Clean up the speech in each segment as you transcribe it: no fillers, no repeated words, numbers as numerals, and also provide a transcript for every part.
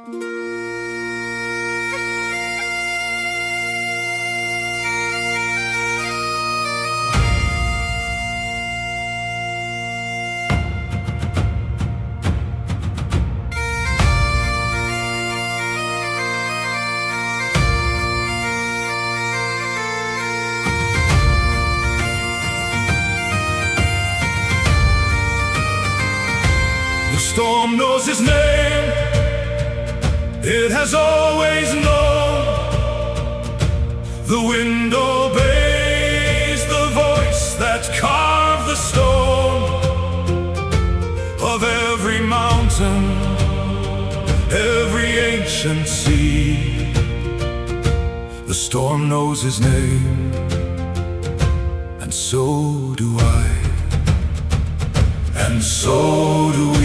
The storm knows his name, it has always known. The wind obeys the voice that carved the stone of every mountain, every ancient sea. The storm knows his name, and so do I, and so do we.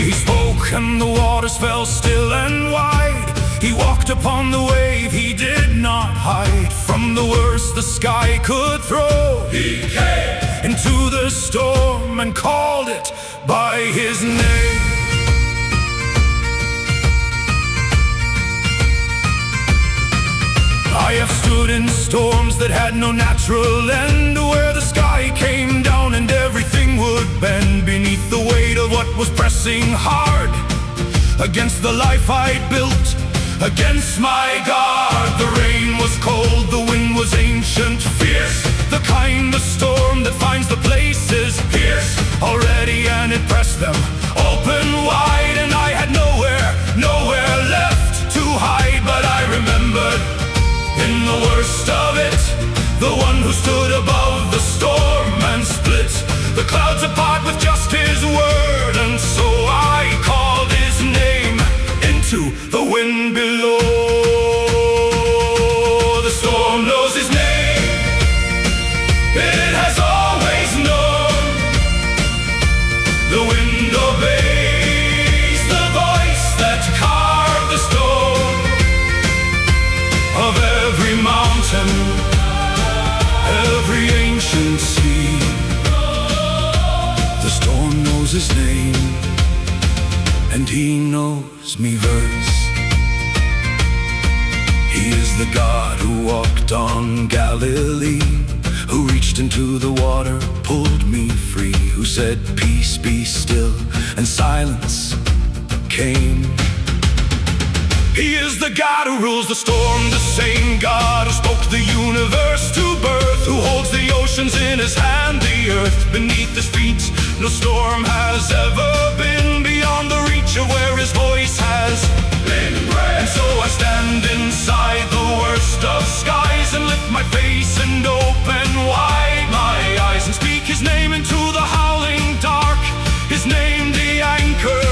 He spoke and the waters fell still and wide. He walked upon the wave, he did not hide from the worst the sky could throw. He came into the storm and called it by his name. I have stood in storms that had no natural end, where the sky came down and everything would bend beneath the weight of what was pressing hard against the life I'd built, against my guard. The rain was cold, the wind was ancient, fierce, the kind of storm that finds the places pierced already, and it pressed them open wide. And I had nowhere left to hide. But I remembered, in the worst of it, the one who stood above the storm and split the clouds apart with just his word. And so I called his name into the wind below. The storm knows his name, it has always known. The wind obeys the voice that carved the stone of every mountain, every ancient sea. The storm knows his name, and he knows me verse. He is the God who walked on Galilee, who reached into the water, pulled me free, who said, "Peace, be still," and silence came. He is the God who rules the storm, the same God who spoke the universe to birth, who holds the oceans in his hand, the earth beneath his feet. No storm has ever been beyond the reach of where his voice has been. And so I stand inside the worst of skies and lift my face and open wide my eyes and speak his name into the howling dark, his name the anchor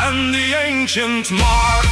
and the ancient mark.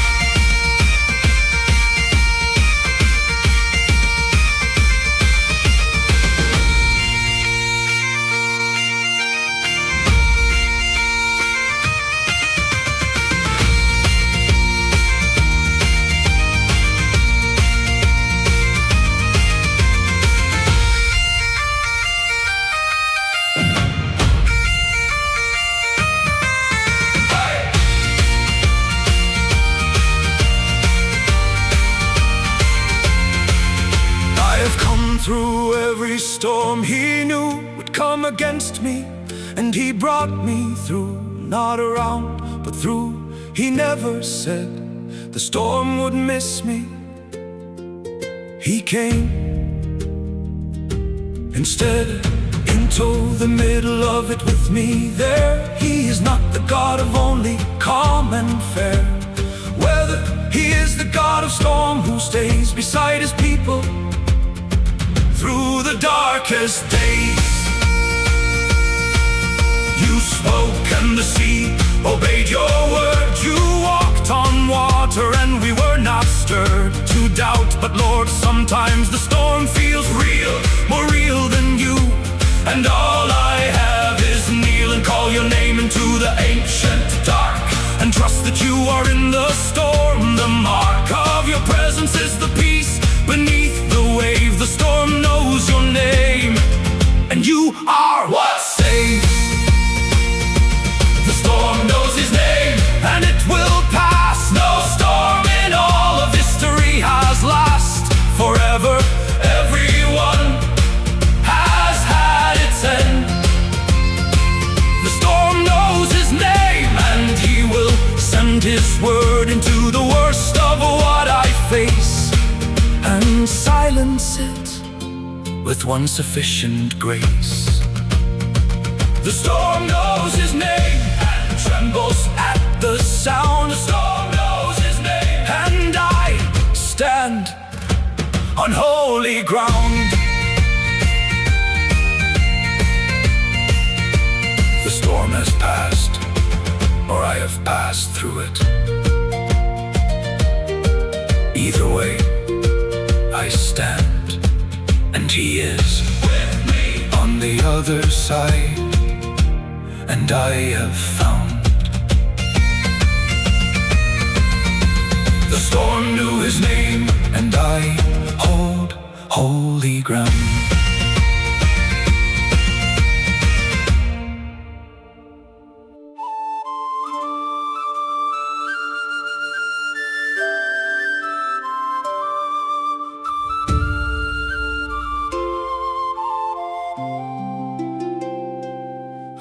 Through every storm he knew would come against me, and he brought me through, not around, but through. He never said the storm would miss me. He came instead into the middle of it with me there. He is not the God of only calm and fair weather. He is the God of storm who stays beside his people through the darkest days. You spoke and the sea obeyed your word. You walked on water and we were not stirred to doubt. But Lord, sometimes the storm feels real, more real than you. And all I have is kneel and call your name into the ancient dark, and trust that you are in the storm. The mark of your presence is the peace beneath the wave. The storm knows your name, and you are what saves. The storm word into the worst of what I face, and silence it with one sufficient grace. The storm knows his name and trembles at the sound. The storm knows his name, and I stand on holy ground. The storm has passed, or I have passed through it. Either way, I stand, and he is with me on the other side, and I have found. The storm knew his name, and I hold holy ground.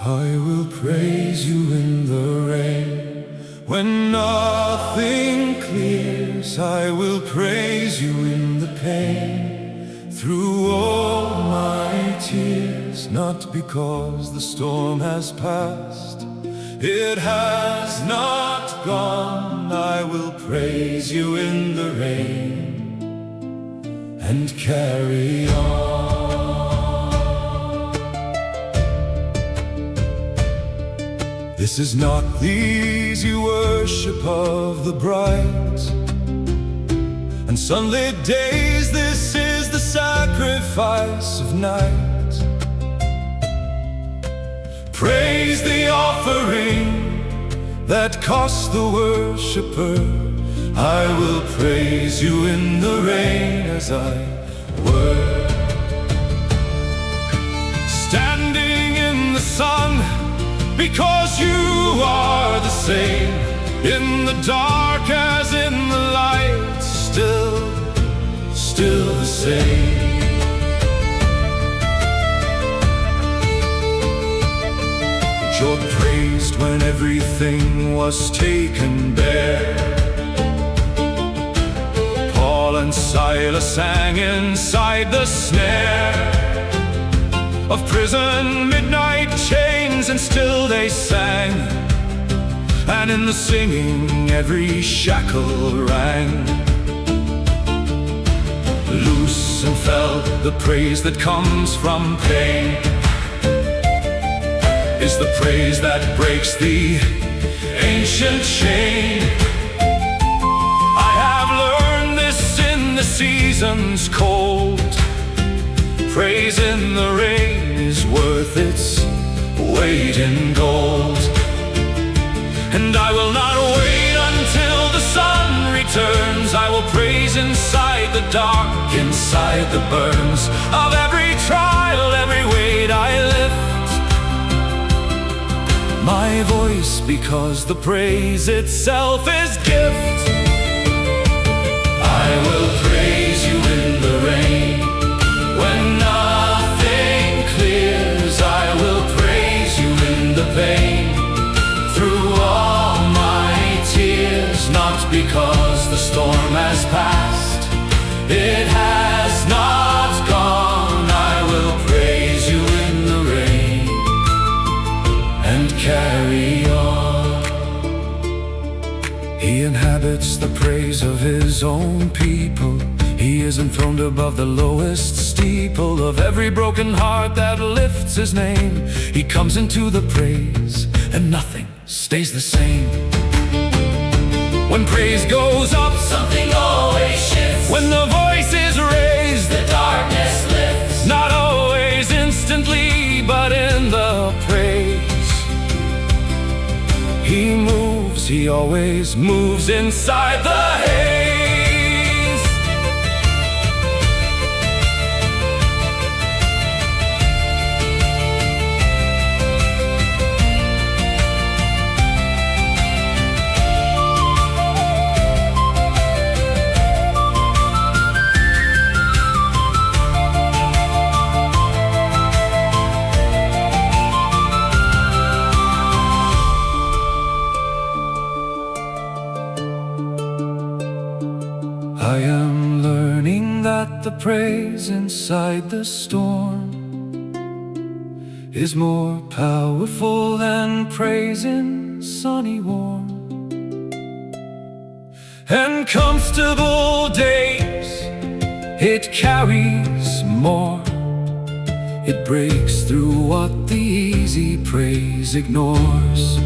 I will praise you in the rain. When nothing clears, I will praise you in the pain. Through all my tears, not because the storm has passed, it has not gone. I will praise you in the rain and carry on. This is not the easy worship of the bright and sunlit days. This is the sacrifice of night. Praise the offering that costs the worshiper. I will praise you in the rain as I work. Standing in the sun, because you are the same, in the dark as in the light, still the same. You're praised when everything was taken bare. Paul and Silas sang inside the snare of prison, midnight chains, and still they sang. And in the singing every shackle rang. Loose and fell, the praise that comes from pain is the praise that breaks the ancient chain. I have learned this in the seasons cold. Praise in the rain is worth its weight in gold. And I will not wait until the sun returns. I will praise inside the dark, inside the burns of every trial, every weight I lift my voice, because the praise itself is gift. I will praise you in the rain. When nothing clears, I will praise you in the pain. Through all my tears, not because the storm has passed, it has not gone. I will praise you in the rain and carry on. He inhabits the praise of his own people. He is enthroned above the lowest steeple of every broken heart that lifts his name. He comes into the praise, and nothing stays the same. When praise goes up, something always shifts. When the voice is raised, the darkness lifts. Not always instantly, but in the praise he moves. He always moves inside the haze. praise inside the storm is more powerful than praise in sunny warm. And comfortable days, it carries more. It breaks through what the easy praise ignores.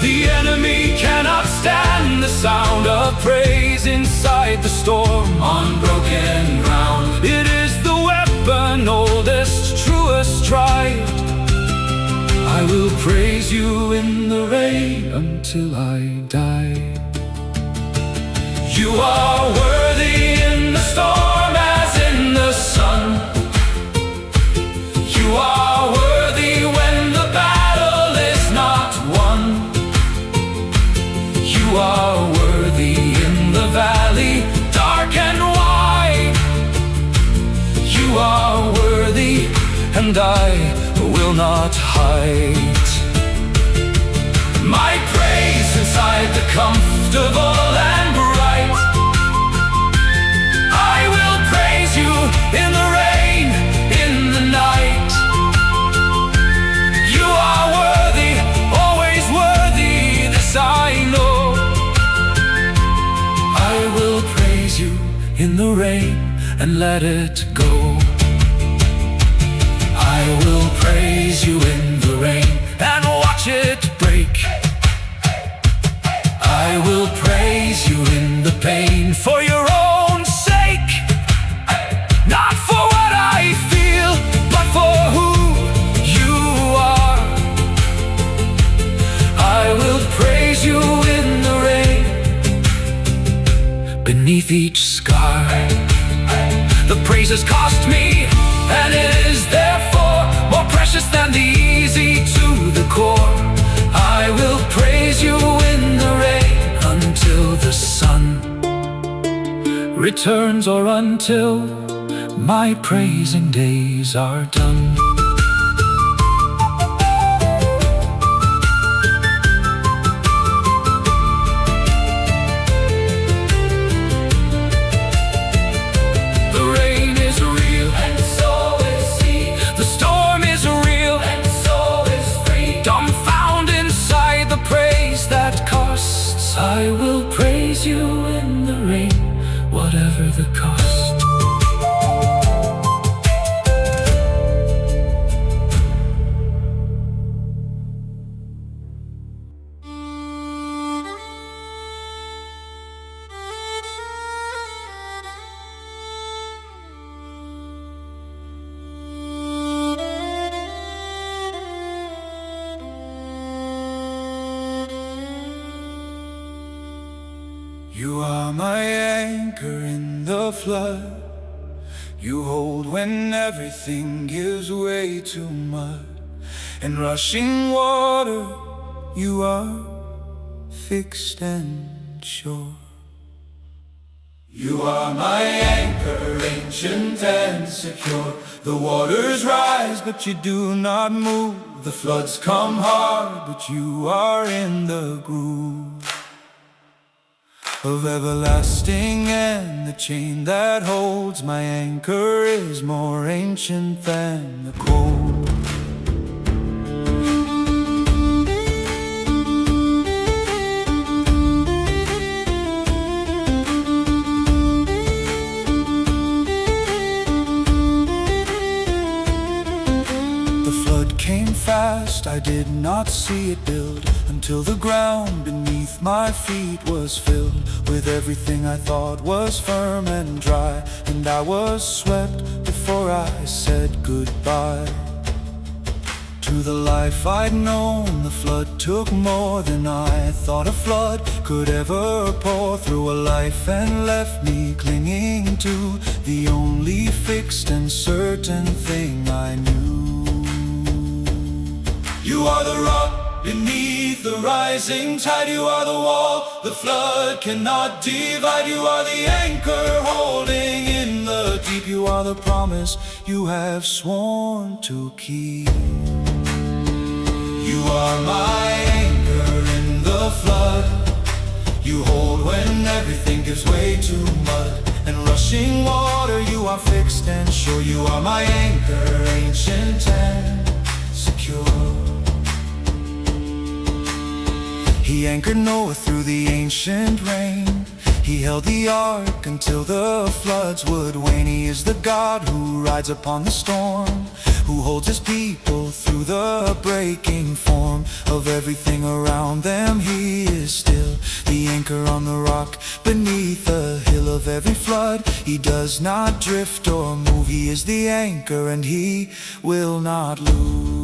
The enemy cannot stand the sound of praise inside the storm. On broken ground, it is the weapon oldest, truest tried. I will praise you in the rain until I die. You are worthy in the storm as in the sun. You are worthy when the battle is not won. You are worthy in the valley, dark and wide. You are worthy, and I will not hide my praise inside the comfortable and bright. I will praise you in the rain, in the night. You are worthy, always worthy, this I know. I will praise you in the rain and let it go. I will praise you in the rain and watch it break. I will praise you in the pain for your own sake. Not for what I feel, but for who you are. I will praise you in the rain, beneath each scar. The praises cost me, and it is therefore more precious than the easy to the core. I will praise you in the rain until the sun returns, or until my praising days are done. I will praise you in the rain, whatever the cost. You are my anchor in the flood. You hold when everything gives way to mud and rushing water. You are fixed and sure. You are my anchor, ancient and secure. The waters rise, but you do not move. The floods come hard, but you are in the groove of everlasting, and the chain that holds my anchor is more ancient than the cold. The flood came fast, I did not see it build, until the ground beneath my feet was filled with everything I thought was firm and dry, and I was swept before I said goodbye. To the life I'd known, the flood took more than I thought a flood could ever pour through a life, and left me clinging to the only fixed and certain thing I knew. You are the rock beneath the rising tide. You are the wall the flood cannot divide. You are the anchor holding in the deep. You are the promise you have sworn to keep. You are my anchor in the flood. You hold when everything gives way to mud and rushing water. You are fixed and sure. You are my anchor, ancient and secure. He anchored Noah through the ancient rain. He held the ark until the floods would wane. He is the God who rides upon the storm, who holds his people through the breaking form of everything around them. He is still the anchor on the rock beneath the hill of every flood. He does not drift or move. He is the anchor and he will not lose.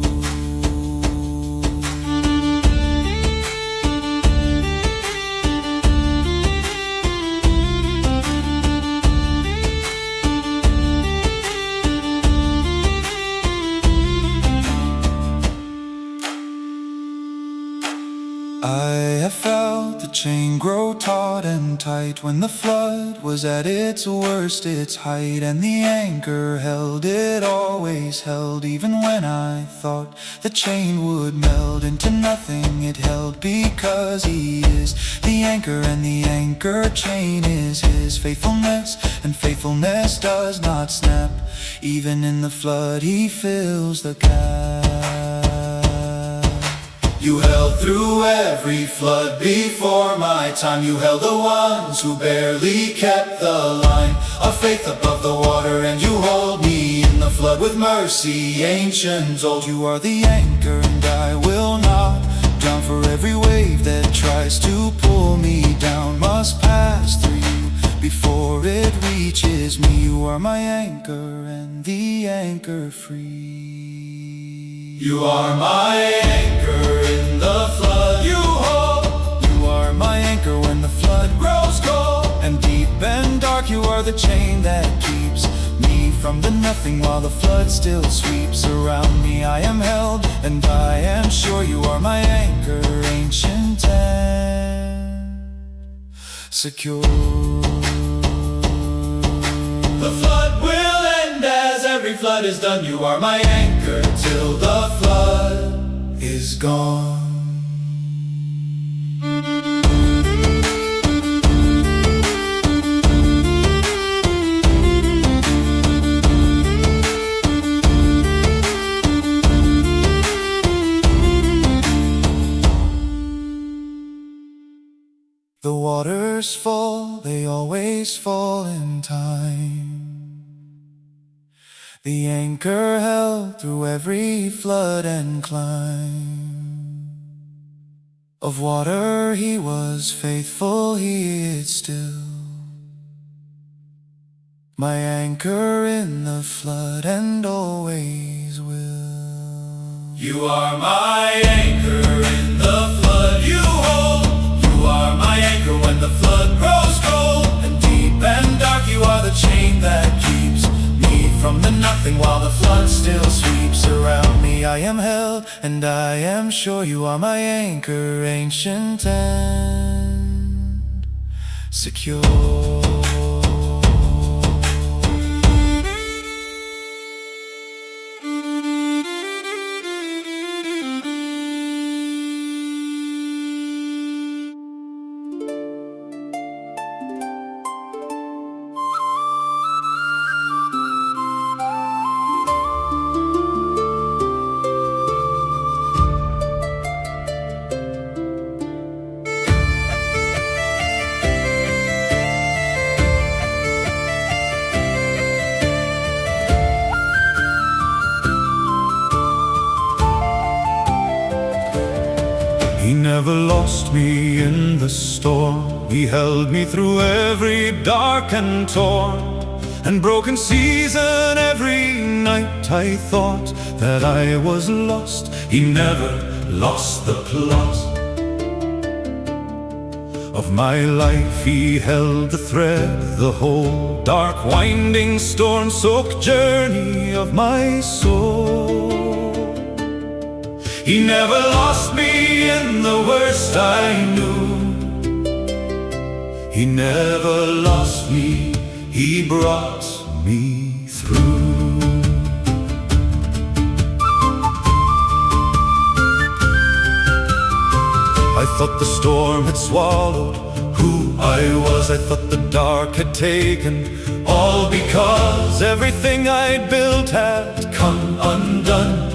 I have felt the chain grow taut and tight when the flood was at its worst, its height, and the anchor held, it always held. Even when I thought the chain would melt into nothing, it held because he is the anchor and the anchor chain is his faithfulness, and faithfulness does not snap. Even in the flood he fills the gap. You held through every flood before my time. You held the ones who barely kept the line of faith above the water, and you hold me in the flood with mercy, ancient old. You are the anchor and I will not drown, for every wave that tries to pull me down must pass through you before it reaches me. You are my anchor and the anchor free. You are my anchor in the flood you hold. You are my anchor when the flood grows cold and deep and dark. You are the chain that keeps me from the nothing while the flood still sweeps around me. I am held and I am sure. You are my anchor, ancient and secure. The flood will end as every flood is done. You are my anchor till the flood is gone. The waters fall, they always fall in time. The anchor held through every flood and climb of water. He was faithful, he is still my anchor in the flood and always will. You are my anchor in the flood you hold. You are my anchor when the flood grows cold and deep and dark. You are the chain that keeps me from the nothing while the flood still sweeps around me. I am held and I am sure. You are my anchor, ancient and secure. He never lost me in the storm. He held me through every dark and torn and broken season. Every night I thought that I was lost. He never lost the plot of my life. He held the thread, the whole dark winding storm-soaked journey of my soul. He never lost me in the worst I knew. He never lost me, he brought me through. I thought the storm had swallowed who I was. I thought the dark had taken, all because everything I'd built had come undone.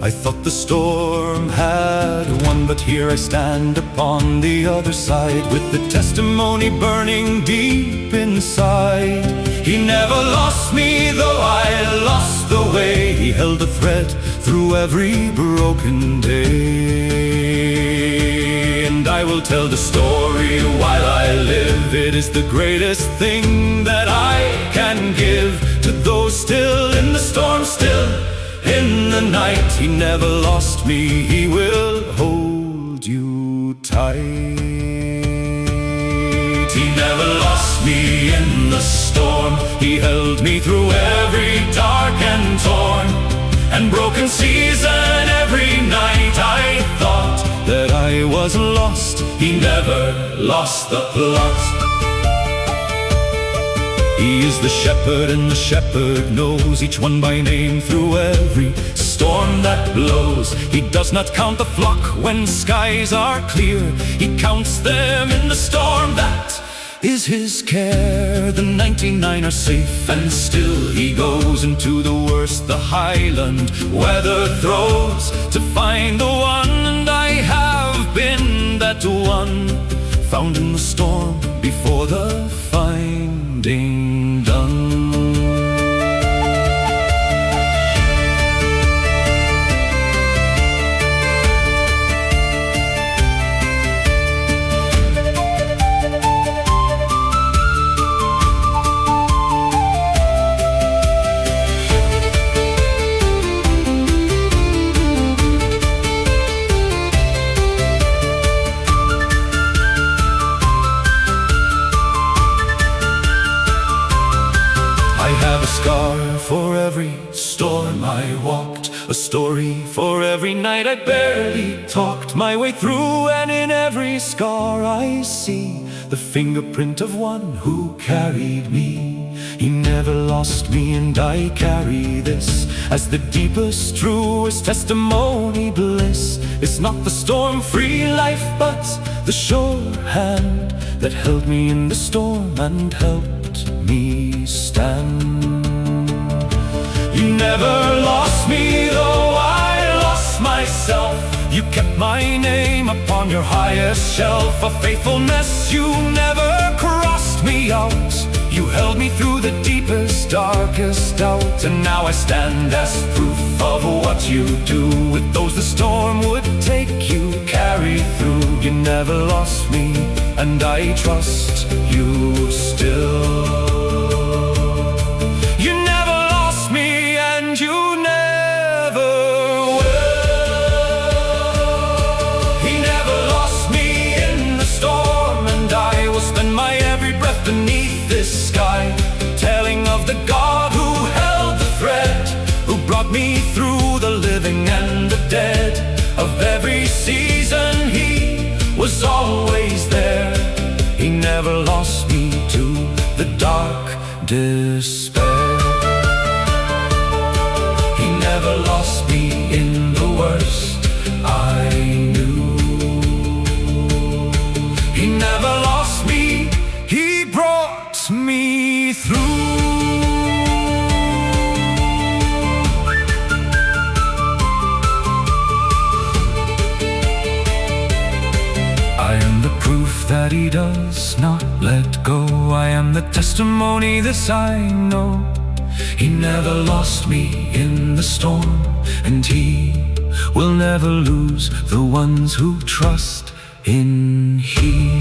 I thought the storm had won, but here I stand upon the other side, with the testimony burning deep inside. He never lost me, though I lost the way. He held the thread through every broken day. And I will tell the story while I live. It is the greatest thing that I can give to those still in the storm, still in the night. He never lost me, he will hold you tight. He never lost me in the storm. He held me through every dark and torn and broken season. Every night I thought that I was lost. He never lost the plot. He is the shepherd, and the shepherd knows each one by name through every storm that blows. He does not count the flock when skies are clear. He counts them in the storm, that is his care. The 99 are safe, and still he goes into the worst the Highland weather throws to find the one. And I have been that one, found in the storm before the finding done. A scar for every storm I walked, a story for every night I barely talked my way through. And in every scar I see the fingerprint of one who carried me. He never lost me, and I carry this as the deepest, truest testimony. Bliss is not the storm-free life, but the sure hand that held me in the storm and helped me stand. You never lost me, though I lost myself. You kept my name upon your highest shelf. A faithfulness you never crossed me out. You held me through the deepest, darkest doubt. And now I stand as proof of what you do with those the storm would take. You carry through. You never lost me, and I trust you still. You never will. He never lost me in the storm, and I will spend my every breath beneath this sky, telling of the God who held the thread, who brought me through the living and the dead. Of every season he was always there. He never lost me to the dark despair. Never lost me in the worst I knew. He never lost me, he brought me through. I am the proof that he does not let go. I am the testimony, this I know. He never lost me in the storm, and he will never lose the ones who trust in him.